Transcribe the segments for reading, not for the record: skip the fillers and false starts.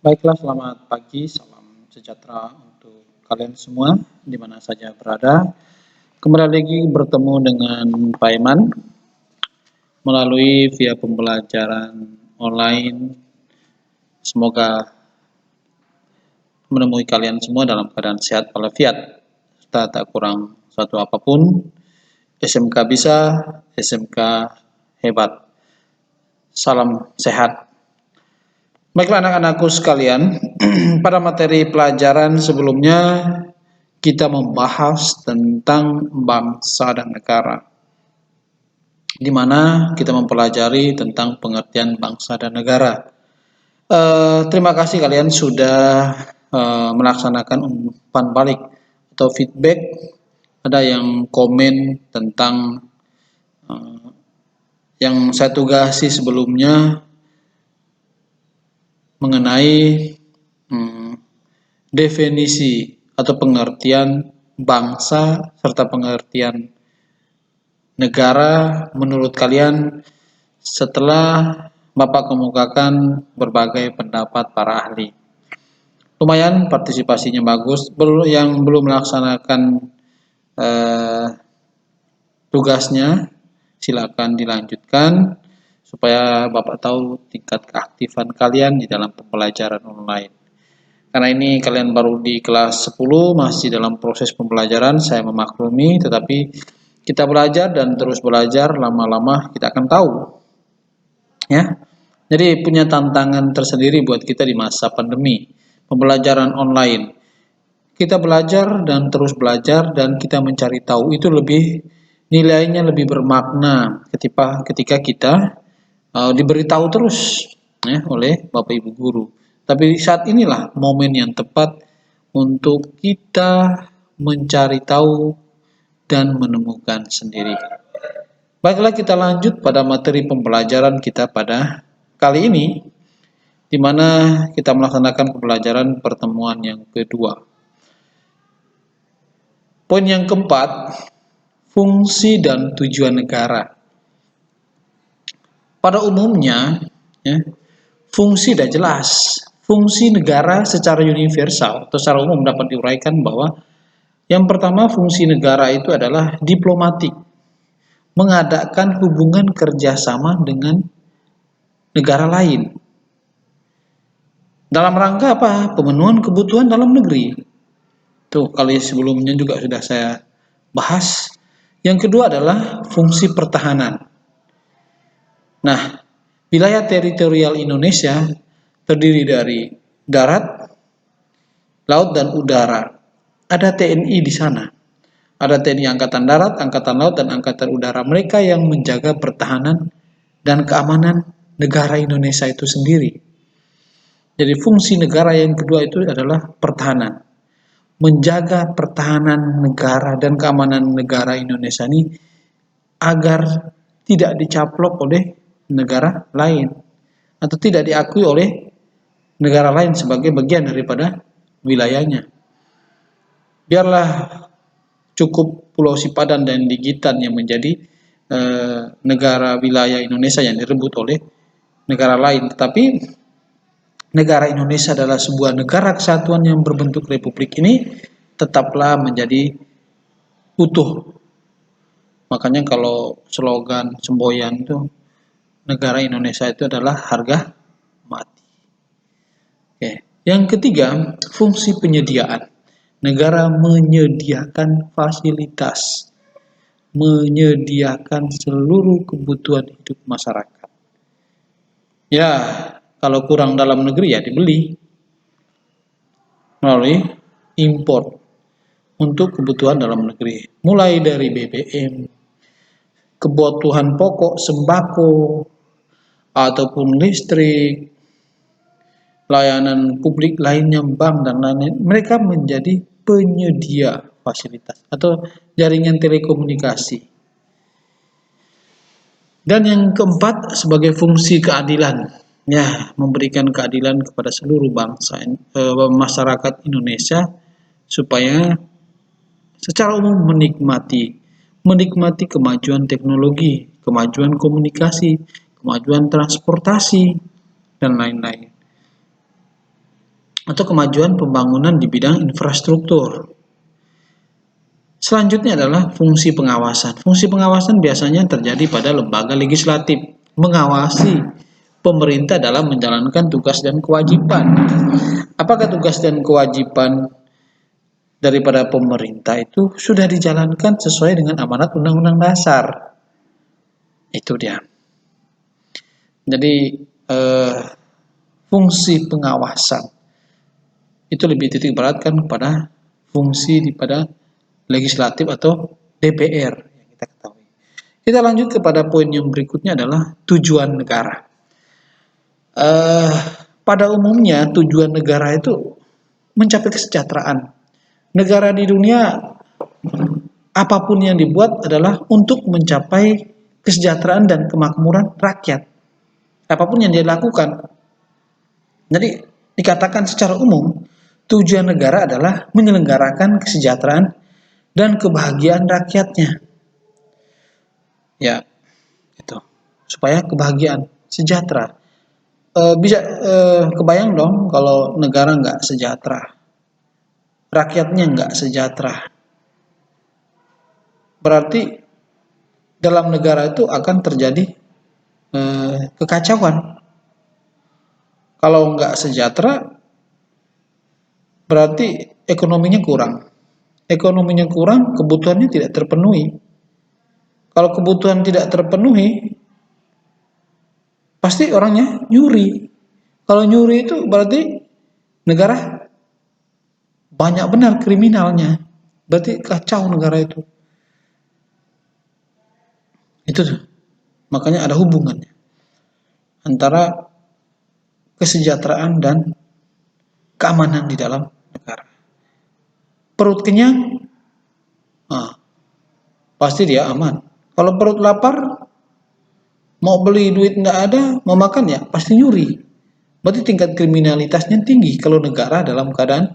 Baiklah, selamat pagi, salam sejahtera untuk kalian semua, di mana saja berada. Kembali lagi bertemu dengan Pak Iman melalui via pembelajaran online. Semoga menemui kalian semua dalam keadaan sehat walafiat, serta tak kurang satu apapun. SMK bisa, SMK hebat. Salam sehat. Baiklah anak-anakku sekalian, pada materi pelajaran sebelumnya kita membahas tentang bangsa dan negara, di mana kita mempelajari tentang pengertian bangsa dan negara. Terima kasih kalian sudah melaksanakan umpan balik atau feedback. Ada yang komen tentang yang saya tugasi sebelumnya mengenai definisi atau pengertian bangsa serta pengertian negara menurut kalian setelah Bapak kemukakan berbagai pendapat para ahli. Lumayan partisipasinya bagus. Yang belum melaksanakan tugasnya silakan dilanjutkan supaya Bapak tahu tingkat keaktifan kalian di dalam pembelajaran online. Karena ini kalian baru di kelas 10, masih dalam proses pembelajaran, saya memaklumi, tetapi kita belajar dan terus belajar, lama-lama kita akan tahu. Ya. Jadi punya tantangan tersendiri buat kita di masa pandemi, pembelajaran online. Kita belajar dan terus belajar dan kita mencari tahu, itu lebih nilainya lebih bermakna ketika kita diberitahu terus ya, oleh Bapak Ibu guru. Tapi saat inilah momen yang tepat untuk kita mencari tahu dan menemukan sendiri. Baiklah, kita lanjut pada materi pembelajaran kita pada kali ini, di mana kita melaksanakan pembelajaran pertemuan yang kedua. Poin yang keempat, fungsi dan tujuan negara. Pada umumnya, ya, fungsi sudah jelas. Fungsi negara secara universal atau secara umum dapat diuraikan bahwa yang pertama, fungsi negara itu adalah diplomatik, mengadakan hubungan kerjasama dengan negara lain. Dalam rangka apa? Pemenuhan kebutuhan dalam negeri. Tuh, kali sebelumnya juga sudah saya bahas. Yang kedua adalah fungsi pertahanan. Nah, wilayah teritorial Indonesia terdiri dari darat, laut, dan udara. Ada TNI di sana. Ada TNI Angkatan Darat, Angkatan Laut, dan Angkatan Udara. Mereka yang menjaga pertahanan dan keamanan negara Indonesia itu sendiri. Jadi fungsi negara yang kedua itu adalah pertahanan. Menjaga pertahanan negara dan keamanan negara Indonesia ini agar tidak dicaplok oleh negara lain atau tidak diakui oleh negara lain sebagai bagian daripada wilayahnya. Biarlah cukup Pulau Sipadan dan Ligitan yang menjadi negara wilayah Indonesia yang direbut oleh negara lain, tetapi negara Indonesia adalah sebuah negara kesatuan yang berbentuk republik ini tetaplah menjadi utuh. Makanya kalau slogan semboyan itu, negara Indonesia itu adalah harga mati. Oke. Yang ketiga, fungsi penyediaan. Negara menyediakan fasilitas, menyediakan seluruh kebutuhan hidup masyarakat. Ya, kalau kurang dalam negeri ya dibeli melalui impor untuk kebutuhan dalam negeri. Mulai dari BBM, kebutuhan pokok, sembako, ataupun listrik, layanan publik lainnya, bank dan lain-lain. Mereka menjadi penyedia fasilitas atau jaringan telekomunikasi. Dan yang keempat, sebagai fungsi keadilan, ya, memberikan keadilan kepada seluruh bangsa masyarakat Indonesia supaya secara umum menikmati kemajuan teknologi, kemajuan komunikasi, kemajuan transportasi, dan lain-lain. atau kemajuan pembangunan di bidang infrastruktur. Selanjutnya adalah fungsi pengawasan. Fungsi pengawasan biasanya terjadi pada lembaga legislatif, mengawasi pemerintah dalam menjalankan tugas dan kewajiban. Apakah tugas dan kewajiban daripada pemerintah itu sudah dijalankan sesuai dengan amanat Undang-Undang Dasar? Itu dia. Jadi fungsi pengawasan itu lebih titik beratkan kepada fungsi pada legislatif atau DPR yang kita ketahui. Kita lanjut kepada poin yang berikutnya adalah tujuan negara. Pada umumnya tujuan negara itu mencapai kesejahteraan. Negara di dunia apapun yang dibuat adalah untuk mencapai kesejahteraan dan kemakmuran rakyat. Apapun yang dia lakukan. Jadi dikatakan secara umum tujuan negara adalah menyelenggarakan kesejahteraan dan kebahagiaan rakyatnya. Ya, itu. Supaya kebahagiaan, sejahtera. Bisa kebayang dong kalau negara nggak sejahtera, rakyatnya nggak sejahtera. Berarti dalam negara itu akan terjadi kekacauan. Kalau nggak sejahtera, berarti ekonominya kurang. Ekonominya kurang, kebutuhannya tidak terpenuhi. Kalau kebutuhan tidak terpenuhi, pasti orangnya nyuri. Kalau nyuri itu berarti negara banyak benar kriminalnya. Berarti kacau negara itu. Itu tuh. Makanya ada hubungannya antara kesejahteraan dan keamanan di dalam negara. Perut kenyang, pasti dia aman. Kalau perut lapar, mau beli duit nggak ada, mau makan ya pasti nyuri. Berarti tingkat kriminalitasnya tinggi kalau negara dalam keadaan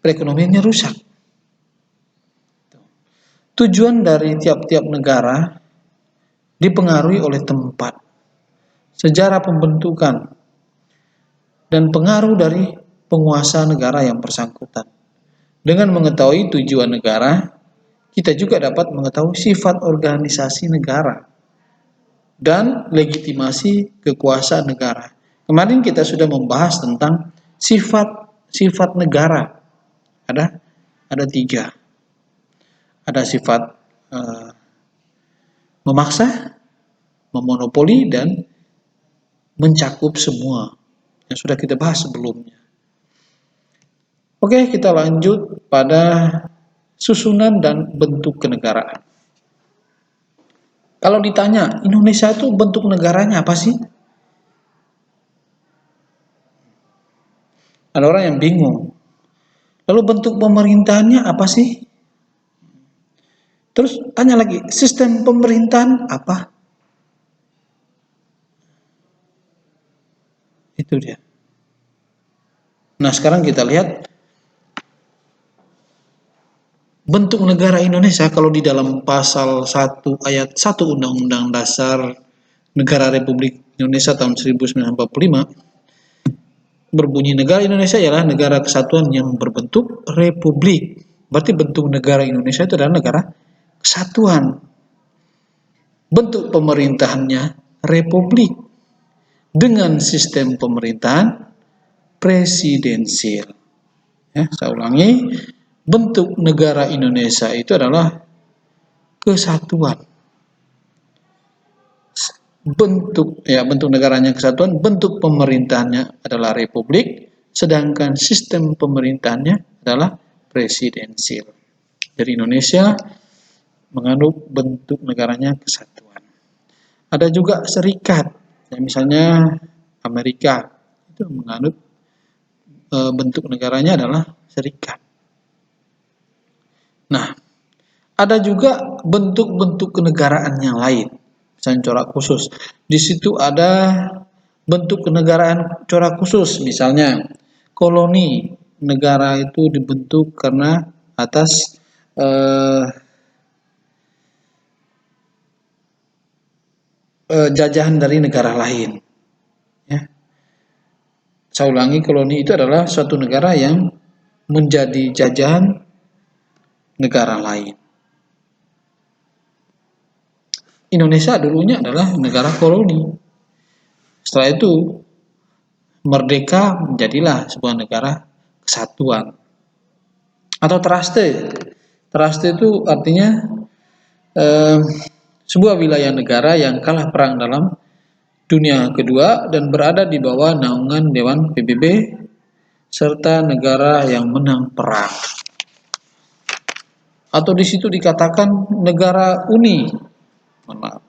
perekonomiannya rusak. Tujuan dari tiap-tiap negara dipengaruhi oleh tempat, sejarah pembentukan, dan pengaruh dari penguasa negara yang bersangkutan. Dengan mengetahui tujuan negara, kita juga dapat mengetahui sifat organisasi negara dan legitimasi kekuasaan negara. Kemarin kita sudah membahas tentang sifat negara. Ada 3. Ada sifat memaksa, memonopoli, dan mencakup semua yang sudah kita bahas sebelumnya. Oke, kita lanjut pada susunan dan bentuk kenegaraan. Kalau ditanya, Indonesia itu bentuk negaranya apa sih? Ada orang yang bingung. Lalu bentuk pemerintahannya apa sih? Terus tanya lagi, sistem pemerintahan apa? Itu dia. Nah, sekarang kita lihat bentuk negara Indonesia kalau di dalam pasal 1 ayat 1 Undang-Undang Dasar Negara Republik Indonesia tahun 1945 berbunyi negara Indonesia ialah negara kesatuan yang berbentuk republik. Berarti bentuk negara Indonesia itu adalah negara kesatuan. Bentuk pemerintahannya republik dengan sistem pemerintahan presidensil. Ya, saya ulangi, bentuk negara Indonesia itu adalah kesatuan. Bentuk negaranya kesatuan, bentuk pemerintahannya adalah republik, sedangkan sistem pemerintahannya adalah presidensil. Jadi Indonesia menganut bentuk negaranya kesatuan. Ada juga serikat, misalnya Amerika itu menganut bentuk negaranya adalah serikat. Nah, ada juga bentuk-bentuk kenegaraan yang lain, misalnya corak khusus. Di situ ada bentuk kenegaraan corak khusus, misalnya koloni negara itu dibentuk karena atas jajahan dari negara lain. Ya. Saya ulangi, koloni itu adalah suatu negara yang menjadi jajahan negara lain. Indonesia dulunya adalah negara koloni. Setelah itu merdeka, menjadilah sebuah negara kesatuan atau traste. Traste itu artinya sebuah wilayah negara yang kalah perang dalam Dunia Kedua dan berada di bawah naungan Dewan PBB serta negara yang menang perang. Atau di situ dikatakan negara uni. Maaf.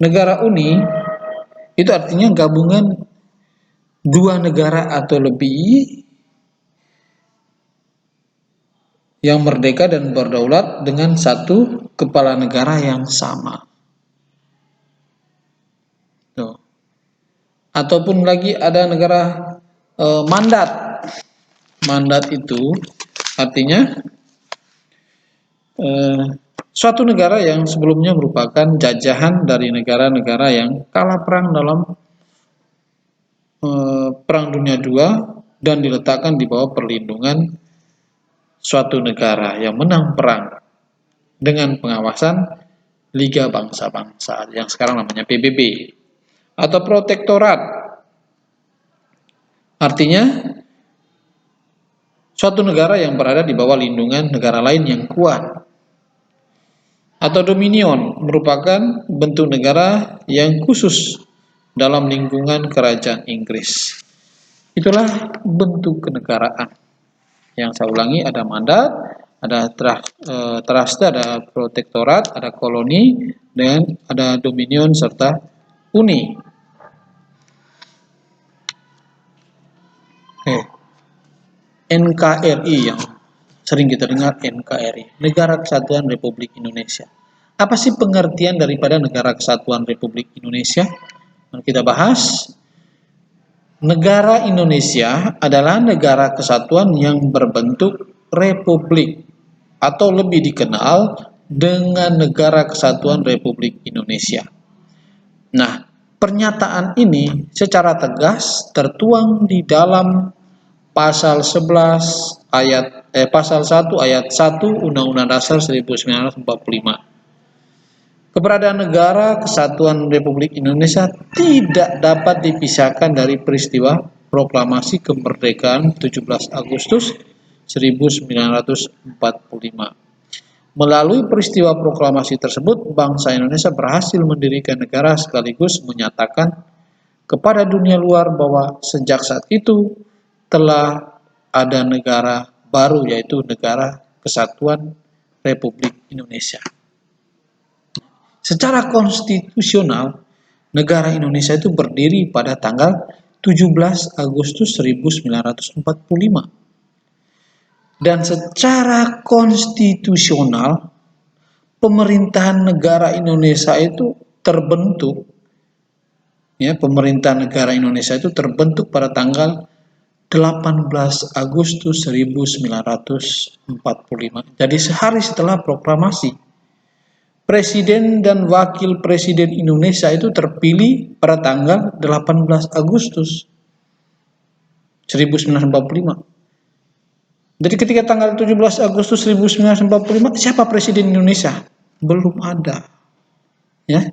Negara uni itu artinya gabungan dua negara atau lebih yang merdeka dan berdaulat dengan satu kepala negara yang sama. Tuh. Ataupun lagi ada negara mandat. Mandat itu artinya suatu negara yang sebelumnya merupakan jajahan dari negara-negara yang kalah perang dalam Perang Dunia II dan diletakkan di bawah perlindungan suatu negara yang menang perang dengan pengawasan Liga Bangsa-Bangsa yang sekarang namanya PBB atau protektorat. Artinya suatu negara yang berada di bawah lindungan negara lain yang kuat. Atau dominion merupakan bentuk negara yang khusus dalam lingkungan kerajaan Inggris. Itulah bentuk kenegaraan. Yang saya ulangi, ada mandat, ada traste, ada protektorat, ada koloni, dan ada dominion serta uni. NKRI yang sering kita dengar, NKRI, Negara Kesatuan Republik Indonesia. Apa sih pengertian daripada Negara Kesatuan Republik Indonesia? Mari kita bahas. Negara Indonesia adalah negara kesatuan yang berbentuk republik atau lebih dikenal dengan Negara Kesatuan Republik Indonesia. Nah, pernyataan ini secara tegas tertuang di dalam pasal 11 pasal 1 ayat 1 Undang-Undang Dasar 1945. Keberadaan Negara Kesatuan Republik Indonesia tidak dapat dipisahkan dari peristiwa Proklamasi Kemerdekaan 17 Agustus 1945. Melalui peristiwa proklamasi tersebut, bangsa Indonesia berhasil mendirikan negara sekaligus menyatakan kepada dunia luar bahwa sejak saat itu telah ada negara baru, yaitu Negara Kesatuan Republik Indonesia. Secara konstitusional, negara Indonesia itu berdiri pada tanggal 17 Agustus 1945. Dan secara konstitusional, pemerintahan negara Indonesia itu terbentuk, pemerintahan negara Indonesia itu terbentuk pada tanggal 18 Agustus 1945. Jadi sehari setelah proklamasi, Presiden dan Wakil Presiden Indonesia itu terpilih pada tanggal 18 Agustus 1945. Jadi ketika tanggal 17 Agustus 1945, siapa Presiden Indonesia? Belum ada. Ya.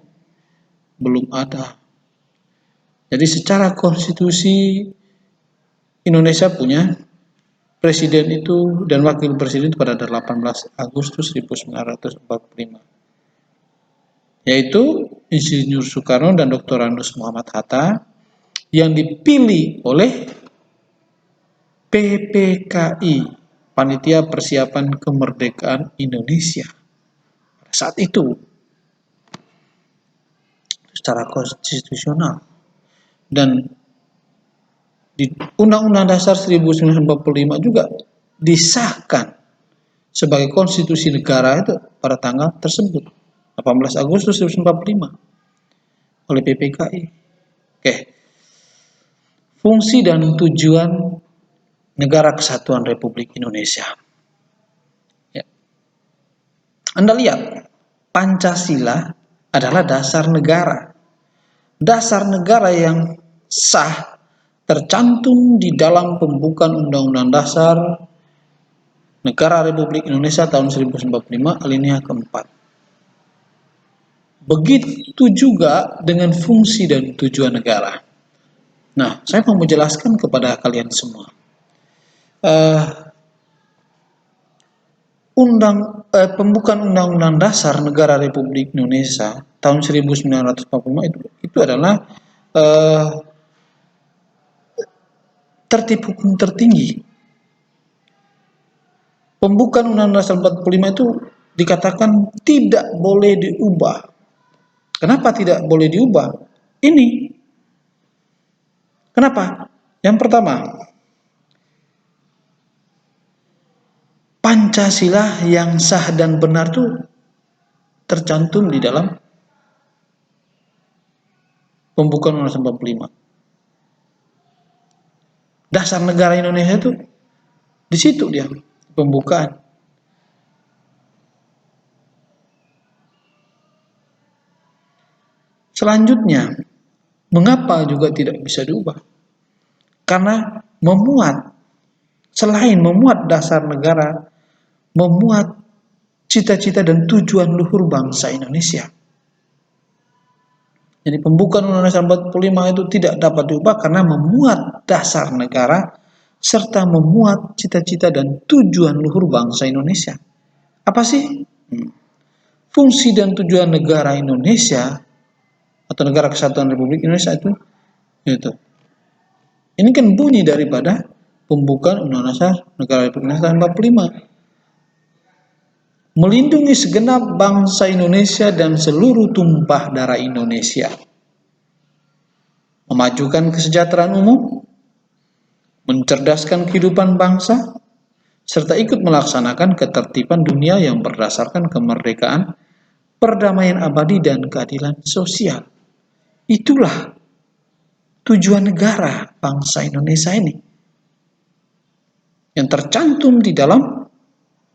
Belum ada. Jadi secara konstitusi Indonesia punya presiden itu dan wakil presiden itu pada 18 Agustus 1945. Yaitu Insinyur Soekarno dan Dr. Andes Muhammad Hatta yang dipilih oleh PPKI, Panitia Persiapan Kemerdekaan Indonesia. Pada saat itu, secara konstitusional, dan di Undang-Undang Dasar 1945 juga disahkan sebagai konstitusi negara itu pada tanggal tersebut. 18 Agustus 1945 oleh PPKI. Oke. Fungsi dan tujuan Negara Kesatuan Republik Indonesia. Ya. Anda lihat, Pancasila adalah dasar negara. Dasar negara yang sah tercantum di dalam pembukaan Undang-Undang Dasar Negara Republik Indonesia tahun 1945 alinea keempat. Begitu juga dengan fungsi dan tujuan negara. Nah, saya mau menjelaskan kepada kalian semua. Pembukaan Undang-Undang Dasar Negara Republik Indonesia tahun 1945 itu adalah tertib hukum tertinggi. Pembukaan Undang-Undang Dasar 45 itu dikatakan tidak boleh diubah. Kenapa tidak boleh diubah? Ini. Kenapa? Yang pertama, Pancasila yang sah dan benar itu tercantum di dalam pembukaan Undang-Undang 45. Dasar negara Indonesia itu di situ dia pembukaan. Selanjutnya, mengapa juga tidak bisa diubah? Karena selain memuat dasar negara, memuat cita-cita dan tujuan luhur bangsa Indonesia. Jadi pembukaan Undang-Undang 45 itu tidak dapat diubah karena memuat dasar negara serta memuat cita-cita dan tujuan luhur bangsa Indonesia. Apa sih? Fungsi dan tujuan negara Indonesia atau Negara Kesatuan Republik Indonesia itu. Ini kan bunyi daripada pembukaan Undang-Undang Dasar Negara Republik Indonesia tahun 45. Melindungi segenap bangsa Indonesia dan seluruh tumpah darah Indonesia. Memajukan kesejahteraan umum, mencerdaskan kehidupan bangsa, serta ikut melaksanakan ketertiban dunia yang berdasarkan kemerdekaan, perdamaian abadi, dan keadilan sosial. Itulah tujuan negara bangsa Indonesia ini yang tercantum di dalam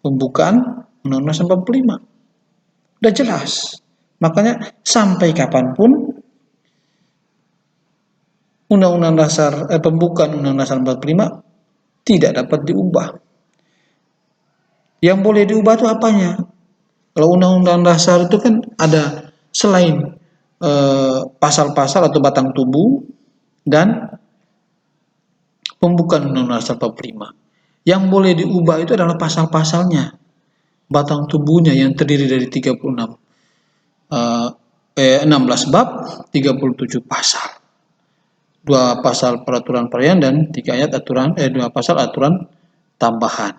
pembukaan Undang-Undang 45. Udah jelas. Makanya sampai kapanpun Undang-Undang Dasar pembukaan Undang-Undang Dasar 45 tidak dapat diubah. Yang boleh diubah itu apanya? Kalau Undang-Undang Dasar itu kan ada selain pasal-pasal atau batang tubuh dan pembukaan Undang-Undang Dasar 45. Yang boleh diubah itu adalah pasal-pasalnya. Batang tubuhnya yang terdiri dari 16 bab, 37 pasal. 2 pasal peraturan perayaan dan 3 ayat aturan 2 pasal aturan tambahan.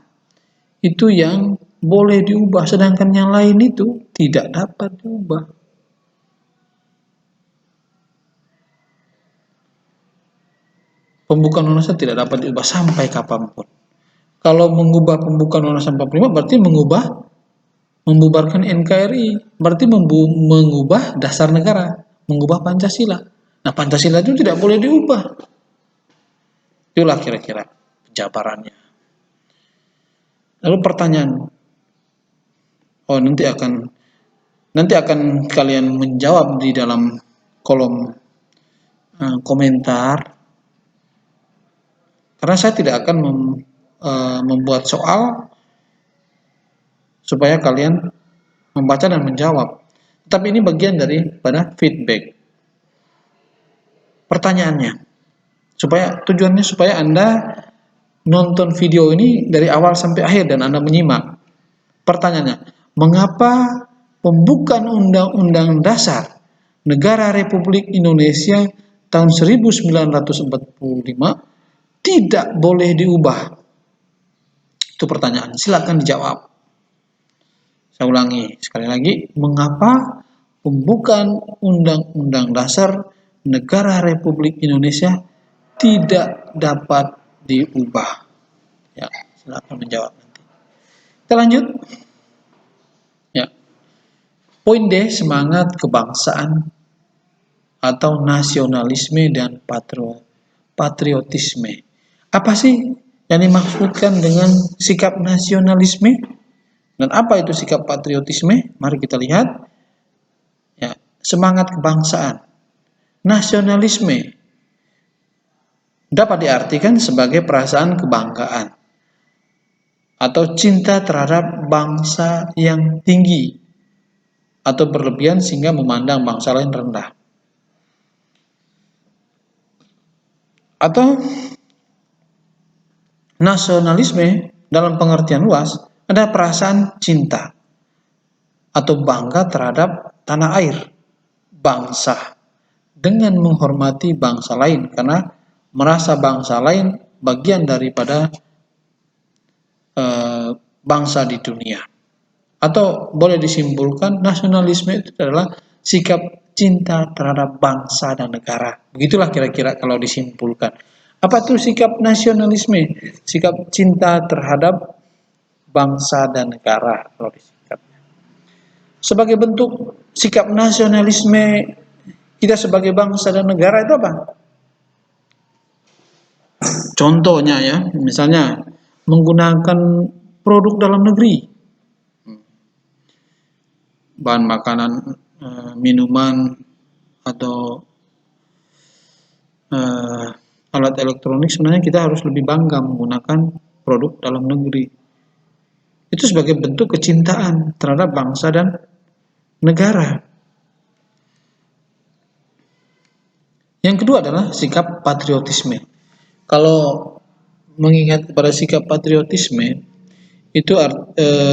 Itu yang boleh diubah, sedangkan yang lain itu tidak dapat diubah. Pembukaan Undang-Undang tidak dapat diubah sampai kapanpun. Kalau mengubah pembukaan Undang-Undang 45 berarti membubarkan NKRI, berarti mengubah dasar negara, mengubah Pancasila. Nah, Pancasila itu tidak boleh diubah. Itulah kira-kira penjabarannya. Lalu pertanyaan, nanti akan kalian menjawab di dalam kolom komentar. Karena saya tidak akan membuat soal supaya kalian membaca dan menjawab. Tapi ini bagian daripada feedback. Pertanyaannya, tujuannya supaya Anda nonton video ini dari awal sampai akhir dan Anda menyimak. Pertanyaannya, mengapa pembukaan Undang-Undang Dasar Negara Republik Indonesia tahun 1945 tidak boleh diubah? Itu pertanyaan, silakan dijawab. Saya ulangi sekali lagi, mengapa pembukaan Undang-Undang Dasar Negara Republik Indonesia tidak dapat diubah? Ya, silakan menjawab nanti. Kita lanjut. Ya. Poin D, semangat kebangsaan atau nasionalisme dan patriotisme. Apa sih yang dimaksudkan dengan sikap nasionalisme? Dan apa itu sikap patriotisme? Mari kita lihat. Ya, semangat kebangsaan. Nasionalisme dapat diartikan sebagai perasaan kebanggaan atau cinta terhadap bangsa yang tinggi atau berlebihan sehingga memandang bangsa lain rendah. Atau nasionalisme dalam pengertian luas ada perasaan cinta atau bangga terhadap tanah air, bangsa, dengan menghormati bangsa lain karena merasa bangsa lain bagian daripada bangsa di dunia. Atau boleh disimpulkan nasionalisme itu adalah sikap cinta terhadap bangsa dan negara. Begitulah kira-kira kalau disimpulkan. Apa itu sikap nasionalisme? Sikap cinta terhadap bangsa dan negara kalau disingkat. Sebagai bentuk sikap nasionalisme kita sebagai bangsa dan negara itu apa? Contohnya ya, misalnya menggunakan produk dalam negeri, bahan makanan, minuman, atau alat elektronik, sebenarnya kita harus lebih bangga menggunakan produk dalam negeri. Itu sebagai bentuk kecintaan terhadap bangsa dan negara. Yang kedua adalah sikap patriotisme. Kalau mengingat pada sikap patriotisme, itu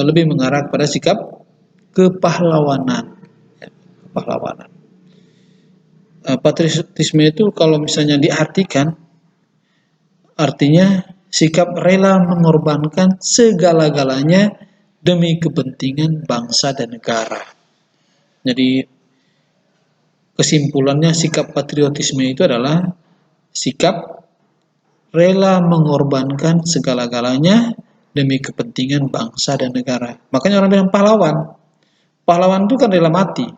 lebih mengarah pada sikap kepahlawanan. Kepahlawanan. Patriotisme itu kalau misalnya diartikan, artinya sikap rela mengorbankan segala-galanya demi kepentingan bangsa dan negara. Jadi kesimpulannya sikap patriotisme itu adalah sikap rela mengorbankan segala-galanya demi kepentingan bangsa dan negara. Makanya orang bilang pahlawan. Pahlawan itu kan rela mati.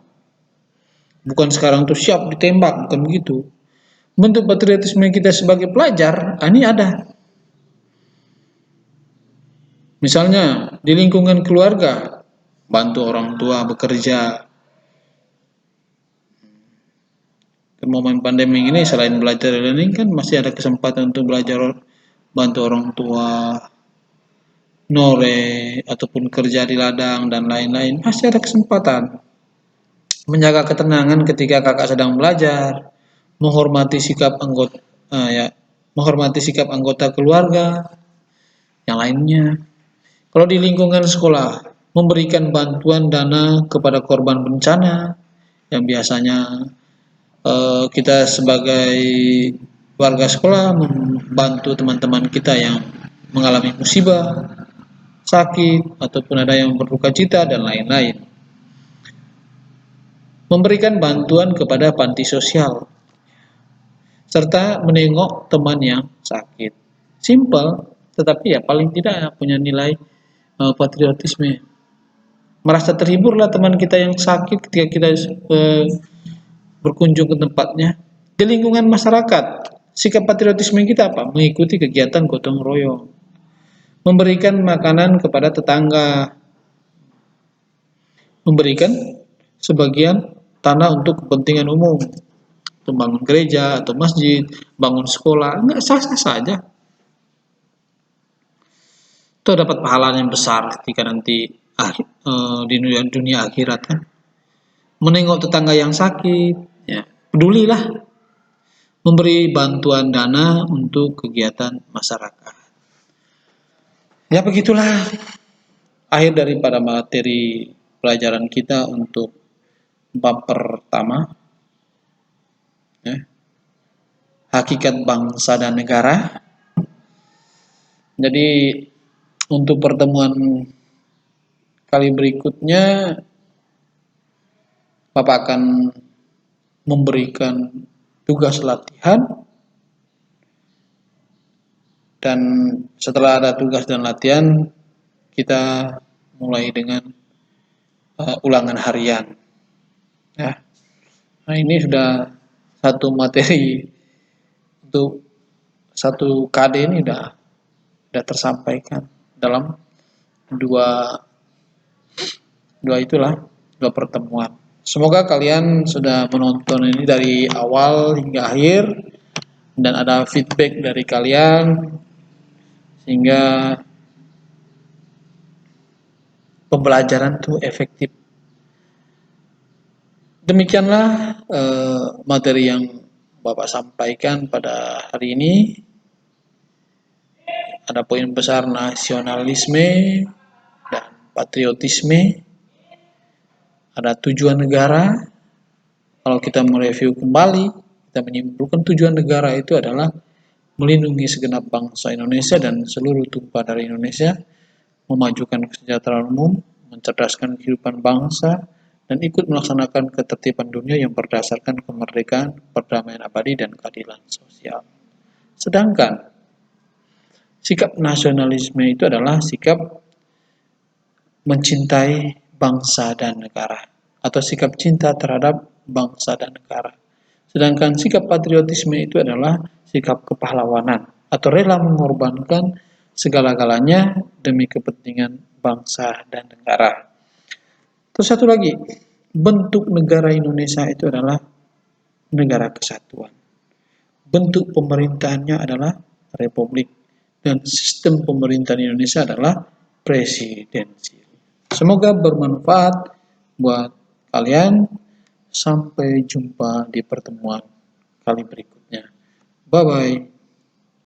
Bukan sekarang tuh siap ditembak, bukan begitu. Bentuk patriotisme kita sebagai pelajar, ini ada. Misalnya di lingkungan keluarga, bantu orang tua bekerja. Di momen pandemi ini selain belajar learning kan masih ada kesempatan untuk belajar, bantu orang tua, nore ataupun kerja di ladang dan lain-lain. Masih ada kesempatan menjaga ketenangan ketika kakak sedang belajar, menghormati sikap anggota keluarga yang lainnya. Kalau di lingkungan sekolah, memberikan bantuan dana kepada korban bencana yang biasanya kita sebagai warga sekolah membantu teman-teman kita yang mengalami musibah, sakit, ataupun ada yang berduka cita dan lain-lain. Memberikan bantuan kepada panti sosial, serta menengok teman yang sakit. Simple, tetapi ya paling tidak punya nilai patriotisme. Merasa terhiburlah teman kita yang sakit ketika kita berkunjung ke tempatnya. Di lingkungan masyarakat, sikap patriotisme kita apa? Mengikuti kegiatan gotong royong. Memberikan makanan kepada tetangga. Memberikan sebagian tanah untuk kepentingan umum, membangun gereja atau masjid, bangun sekolah, enggak sah-sah saja. Itu dapat pahala yang besar ketika nanti di dunia akhirat kan. Menengok tetangga yang sakit, ya, pedulilah, memberi bantuan dana untuk kegiatan masyarakat. Ya begitulah akhir daripada materi pelajaran kita untuk bab pertama, ya, hakikat bangsa dan negara. Jadi untuk pertemuan kali berikutnya, Bapak akan memberikan tugas latihan, dan setelah ada tugas dan latihan, kita mulai dengan ulangan harian. Ya. Nah ini sudah satu materi untuk satu KD ini sudah tersampaikan dalam dua pertemuan. Semoga kalian sudah menonton ini dari awal hingga akhir dan ada feedback dari kalian sehingga pembelajaran itu efektif. Demikianlah materi yang Bapak sampaikan pada hari ini. Ada poin besar nasionalisme dan patriotisme. Ada tujuan negara. Kalau kita mereview kembali, kita menyimpulkan tujuan negara itu adalah melindungi segenap bangsa Indonesia dan seluruh tumpah dari Indonesia, memajukan kesejahteraan umum, mencerdaskan kehidupan bangsa, dan ikut melaksanakan ketertiban dunia yang berdasarkan kemerdekaan, perdamaian abadi, dan keadilan sosial. Sedangkan sikap nasionalisme itu adalah sikap mencintai bangsa dan negara, atau sikap cinta terhadap bangsa dan negara. Sedangkan sikap patriotisme itu adalah sikap kepahlawanan, atau rela mengorbankan segala-galanya demi kepentingan bangsa dan negara. Terus satu lagi, bentuk negara Indonesia itu adalah negara kesatuan. Bentuk pemerintahannya adalah republik. Dan sistem pemerintahan Indonesia adalah presidensial. Semoga bermanfaat buat kalian. Sampai jumpa di pertemuan kali berikutnya. Bye-bye.